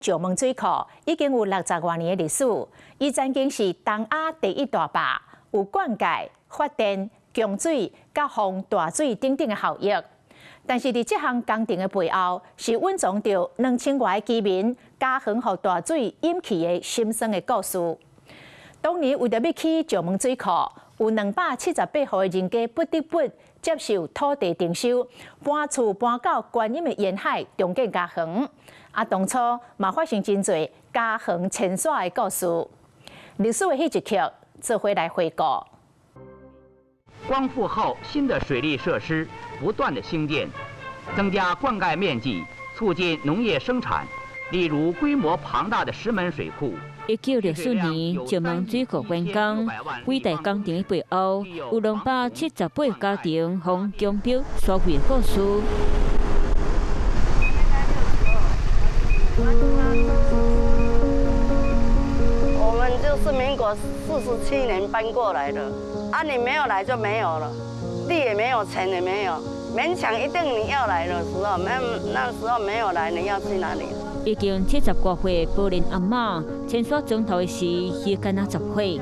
石門水庫已經有60多年的歷史，伊曾經是東亞第一大壩，有灌溉、發電、供水、甲防大水等等的效益。但是在這項工程的背後，是蘊藏着2000多個居民加橫予大水淹去的心酸的故事。當年為着要起石門水庫，有278戶的人家不得不接受土地徵收，搬厝搬到觀音的沿海重建加橫。當初嘛發生真多加橫遷徙的故事。歷史的迄一刻，這回來回顧。光復後，新的水利設施不斷的興建，增加灌溉面積，促進農業生產。例如規模龐大的石門水庫。1964年，石門水庫完工，偉大工程的背後，有278家庭從江標刷回故事。我們就是民國47年搬過來的，你沒有來就沒有了，地也沒有，錢也沒有，勉強一定你要來的時候，那時候沒有來，你要去哪裡？已經70多歲高齡阿嬤遷徙種頭的時，伊敢若10歲。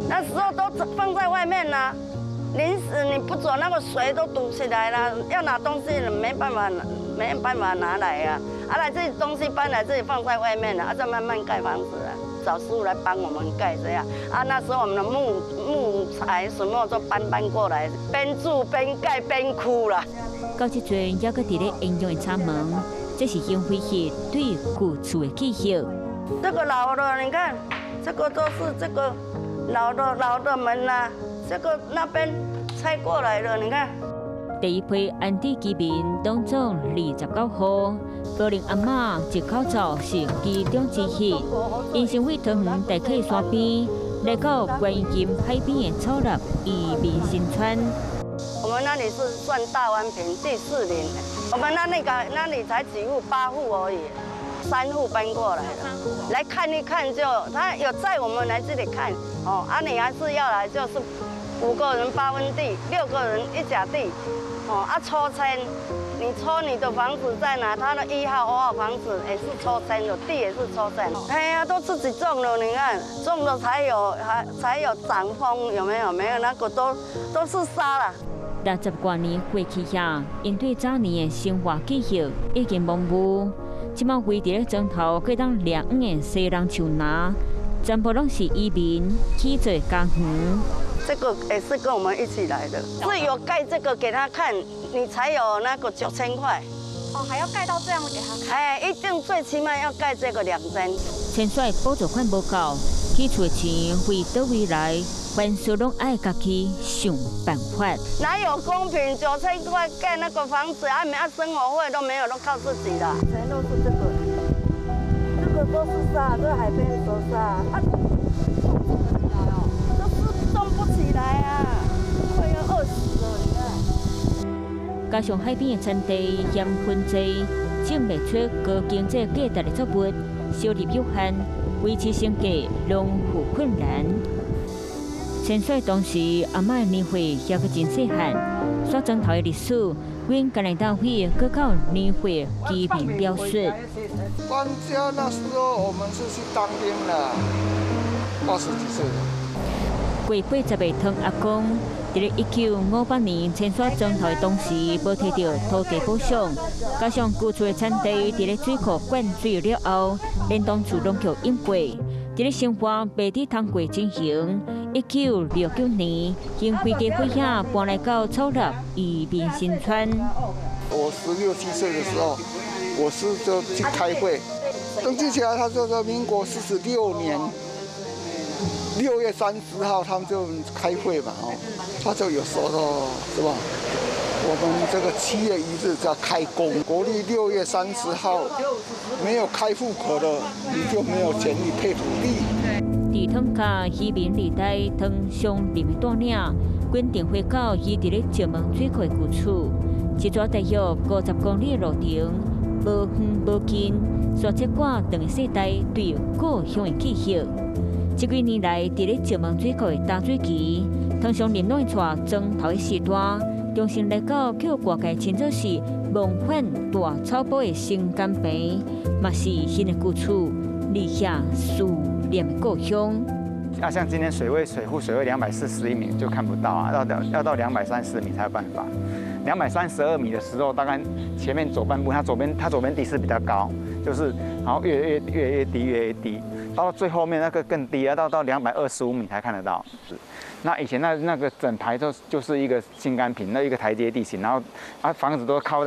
那時候都放在外面啦，臨時你不走，那個水都堵起來了，要拿東西沒辦法拿來呀。來這東西搬來這裡放在外面了，再慢慢蓋房子了，找師傅來幫我們蓋這樣。那時候我們的木材什麼都搬過來，邊住邊蓋邊哭了。到這陣還閣佇咧營養的插門，這是因為是對舊厝的記憶。這個老的，你看，這個都是這個老的門啦，這個那邊拆過來的，你看。第一批安置居民當中29戶，高齡阿嬤一口罩是其中之一。因成為桃園大溪山邊，來到觀音海邊的草立移民新村。我們那裡是算大灣坪第4鄰，我們那裡才幾戶，8戶而已，3戶搬過來的，來看一看就，他有載我們來這裡看，你還是要來，就是5個人8分地，6個人1甲地，抽籤，你抽你的房子在哪？他的1號、2號房子也是抽籤的，地也是抽籤。哎呀，都自己種了，你看，種了才有長風，有沒有？沒有那個都是沙了。60多年過去下，因對早年的生活記憶已經模糊。即馬圍佇咧莊頭，可以當兩的西人樹拿，全部攏是移民起做家園。這個也是跟我們一起來的，是有蓋這個給他看，你才有那個9000塊。還要蓋到這樣給他看？一定最起碼要蓋這個2間。遷徙補助款無夠，起厝的錢為倒位來，凡事攏愛家己想辦法。哪有公平？9000塊蓋那個房子，生活費都沒有，都靠自己的。全都是這個都是沙，這海邊都是沙。種不起來啊，快要餓死了！你看，加上海邊的產地鹽分濟，種不出高經濟價值的作物，收入有限，維持生計攏有困難。遷徙當時，阿嬤的年歲也閣真細漢，刷磚頭的歷史，阮甘來單位閣到年歲居民描述。搬家那時候，我們是去當兵了，80幾歲了。過80個湯阿公，在1958年遷徙莊頭的當時，無摕到土地補償，加上舊厝的產地在水庫灌水了後，連當厝攏叫淹過，在生活未佇通過進行。1969年，因回家回鄉搬來到草立移民新村。我16、17歲的時候，我師就去開會，登記起來，他說民國46年。6月30號，他們就開會嘛，他就有說到，是吧？我們這個7月1日叫開工，國曆6月30號沒有開戶口的，你就沒有權利配土地。在湯家移民歷代湯上林的帶領，決定回到伊佇咧石門水庫的舊厝，一抓大約50公里的路程，無遠無近，煞接掛長的世代對故鄉的記憶。這幾年來，佇咧石門水庫的淡水期，湯上林內帶莊頭的時段，中心來到叫外界稱作是夢幻大草埔的新干坪，嘛是新的舊厝，立下思念的故鄉。像今天水庫241米就看不到啊，要到230米才有辦法。232米的時候，大概前面左半部，它左邊地勢比較高，就是然後越低，到最後面那個更低啊，到225米才看得到。那以前那個整排就是一個新干坪，那一個台階地形，然後房子都蓋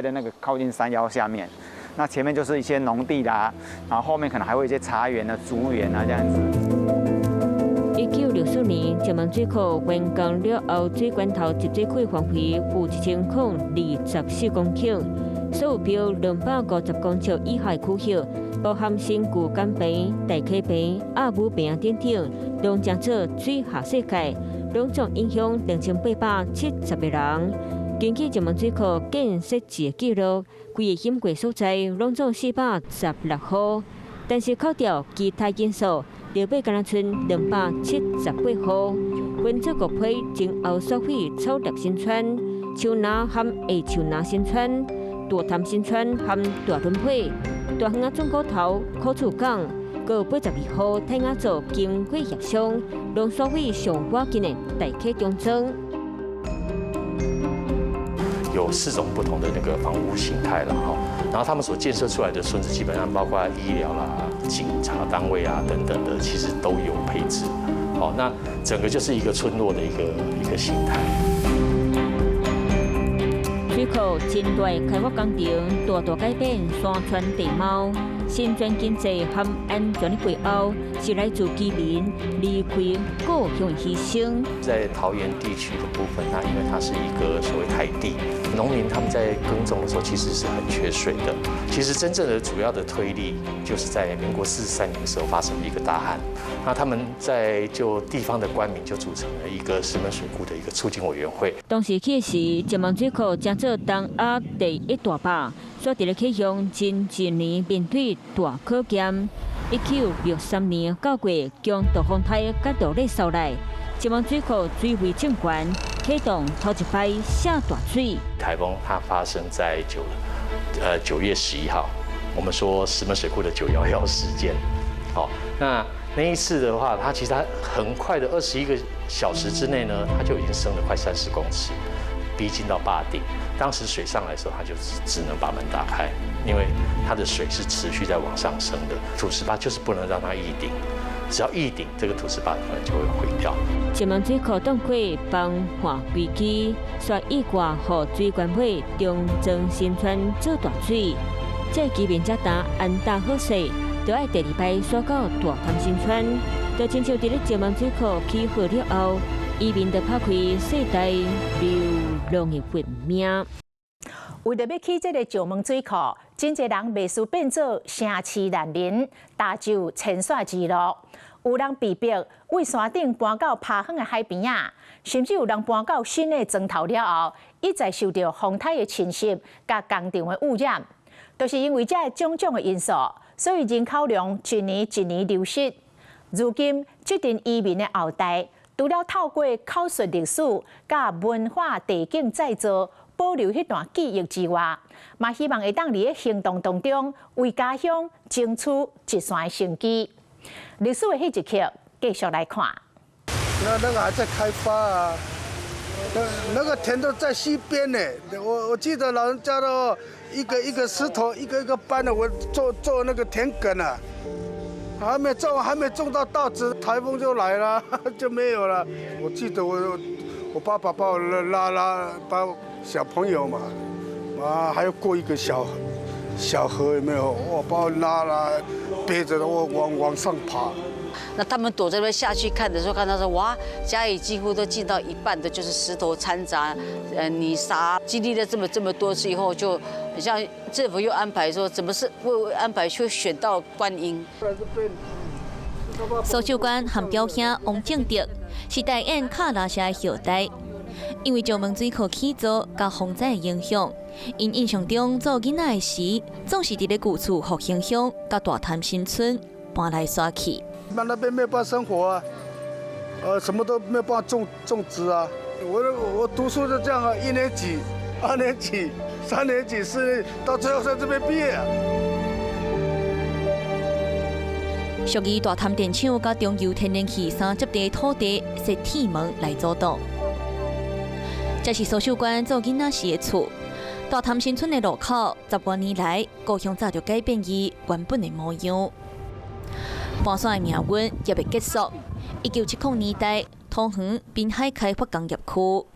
在那個靠近山腰下面。那前面就是一些農地啦，然後後面可能還會有一些茶園啊、竹園啊這樣子。1964年，石門水庫完工了後，水管頭集水區範圍有1024公頃，所有標250公尺以下的區域，包含新舊干坪、大溪坪、阿武坪等等，攏將做水下世界，攏總影響2870個人。根據石門水庫建設局的記錄，規個淹過所在攏總416戶，但是扣掉其他因素，就尾敢若剩278戶。分做國批前後所毀草葉新村、樹林和下樹林新村、大潭新村和大崙尾、大園仔轉角頭、苦厝港，各82戶泰雅族經過協商，攏所毀上趕緊的大溪中莊。有4種不同的那個房屋形態了哈，然後他們所建設出來的村子基本上包括醫療啦、警察單位啊等等的，其實都有配置。好，那整個就是一個村落的一個形態。水庫近代開發工程大改變山川地貌，新莊經濟和安全的背後，是來自居民離開故鄉的犧牲。在桃園地區的部分，那因為它是一個所謂台地，農民他們在耕種的時候其實是很缺水的。其實真正的主要的推力，就是在民國43年的時候發生了一個大旱，那他們在就地方的官民就組成了一個石門水庫的一個促進委員會。當時起時，石門水庫將做東亞第1大壩，所在的啟用近1年面對大考驗。1963年9月，將大風台甲落嚟掃來，石門水庫水位正懸，啟動頭一擺下大水。颱風它發生在9月11號，我們說石門水庫的911事件。好，那一次的話，它其實很快的21個小時之內呢，它就已經升了快30公尺，逼近到壩頂。當時水上來的時候，它就只能把門打開，因為它的水是持續在往上升的。土石壩就是不能讓它溢頂，只要溢頂，這個土石壩可能就會毀掉。石門水庫凍過幫換規矩，說以外和水管尾中正新村做大水，這居民才當安大好勢，就愛第2擺刷到大潭新村，就親像佇咧石門水庫起好了後。移民就拍開世代流浪的運命。為了要起這個石門水庫，真濟人袂輸變做城市難民，踏就遷徙之路。有人被迫為山頂搬到偏遠的海邊啊，甚至有人搬到新的莊頭了後，一再受到風颱的侵襲，甲工廠的污染。都是因為這種種的因素，所以人口量一年流失。如今這陣移民的後代，除了透過考述歷史、甲文化地景再造，保留迄段記憶之外，嘛希望會當佇行動當中為家鄉爭取一線生機。歷史的迄一刻，繼續來看。那個還在開發啊，那個田都在西邊呢。我記得老人家的一個石頭，一個搬的，我做那個田埂啊。還沒種到稻子，颱風就來了，就沒有了。我記得我爸爸把我拉把小朋友嘛，啊，還要過一個小河，有沒有？我把我拉背着的，我往上爬。那他們躲在那邊下去看的時候，看到說哇，家裡幾乎都進到一半的，就是石頭摻雜泥沙。經歷了這麼多次以後，就很像政府又安排說，怎麼是會安排去選到觀音。蘇秀官和表兄王正德是台演卡拉社的後代，因為石門水庫起造甲風災的影響，因印象中做囡仔時，總是佇咧舊厝復興鄉甲大潭新村搬來耍去。那邊沒有辦法生活啊，什麼都沒有辦法種植啊，我讀書就這樣啊，1年級、2年級、3年級、4年級，到最後在這邊畢業啊。屬於大潭電廠甲中油天然氣三接地土地設鐵門來阻擋。這是蘇秀娟做囡仔時的厝。大潭新村的路口，10多年來，故鄉早就改變伊原本的模樣。搬山的命運也未結束。1970年代，桃園濱海開發工業區。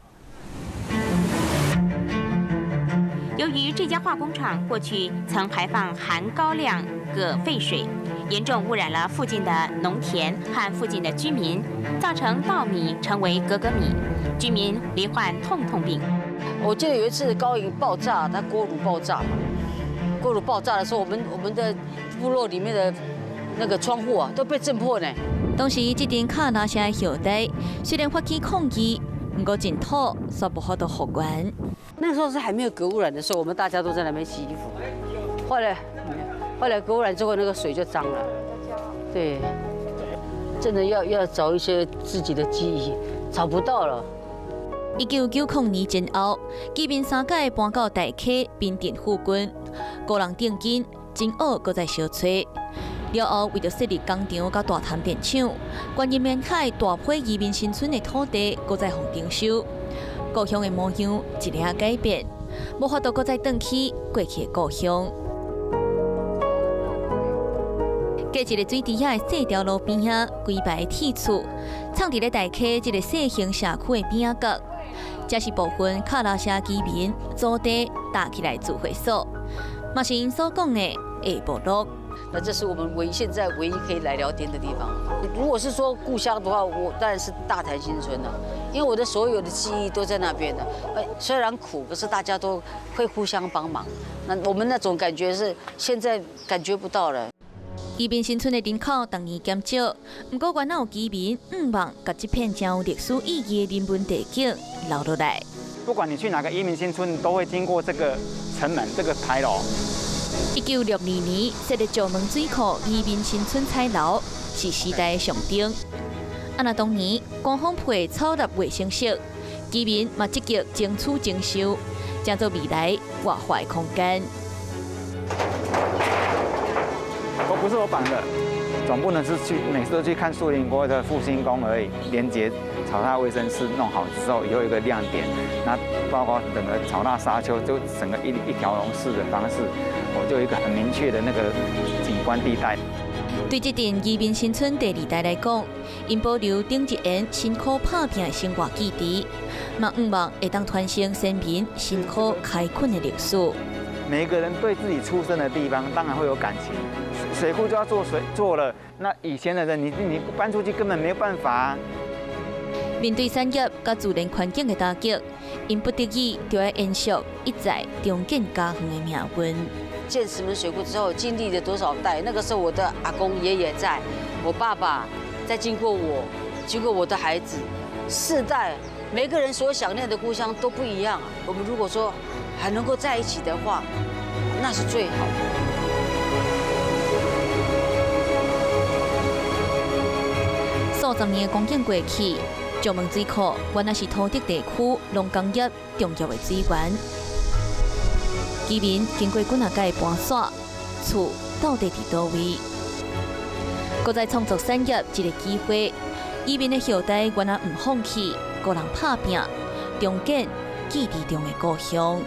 由於這家化工廠過去曾排放含高量鉻廢水，嚴重污染了附近的農田和附近的居民，造成稻米成為鉻米，居民罹患痛病。我記得有一次高銀爆炸，它鍋爐爆炸嘛，鍋爐爆炸的時候，我們的部落裡面的那個窗戶啊都被震破呢。當時這間卡拉社的後代雖然發起抗議，不過淨土卻不好的復原。那時候是還沒有鉻污染的時候，我們大家都在那邊洗衣服。後來鉻污染之後，那個水就髒了。對，真的要找一些自己的記憶，找不到了。1990年前後，居民三界搬到大溪濱田附近，個人定金真惡，擱在小吹。了後為着設立工廠甲大潭電廠，原因沿海大批移民新村的土地，擱在紅丁收。故鄉的模樣一日改變，無法度擱再轉去過去的故鄉。隔一個水池仔的細條路邊仔，規排鐵厝，藏佇咧大溪這個小型社區的邊仔角。這是部分卡拉社居民租地搭起來聚會所，嘛是因所講的下部落。那這是我們現在唯一可以來聊天的地方。如果是說故鄉的話，我當然是大潭新村了，因為我的所有的記憶都在那邊的。雖然苦，可是大家都會互相幫忙。那我們那種感覺是現在感覺不到了。移民新村的人口當年減少，不過原來有居民望把這片將有歷史意義的人文地景留落來。不管你去哪個移民新村，你都會經過這個城門、這個牌樓。1962年設立石門水庫移民新村彩樓，是時代的象徵。那當年官方配草立衛生室，居民嘛積極爭取徵收，將做未來活化的空間。不是我綁的，總不能是每次都去看樹林國的復興宮而已。連接草大衛生室弄好之後，以後有一個亮點，那包括整個草大沙丘，就整個一條龍式的方式，我就有一個很明確的那個景觀地帶。對這陣移民新村第二代來講，因保留頂一沿辛苦打拼的生活基地，嘛希望會當傳承先民辛苦開墾的歷史。每一個人對自己出生的地方，當然會有感情。水庫就要做了，那以前的人你不搬出去根本沒有辦法啊。面對產業甲自然環境的打擊，因不得已就要延續一再重建家園的命運。建石門水庫之後，經歷了多少代？那個時候我的阿公爺爺在，我爸爸，再經過我的孩子，4代，每個人所想念的故鄉都不一樣啊。我們如果說還能夠在一起的話，那是最好的。數十年的光景過去，石門水庫原來是土德地區農工業重要的資源。居民經過幾啊屆搬徙，厝到底佇叨位？擱再創造產業一個機會，移民的後代原來唔放棄，個人打拼，重建記憶中的故鄉。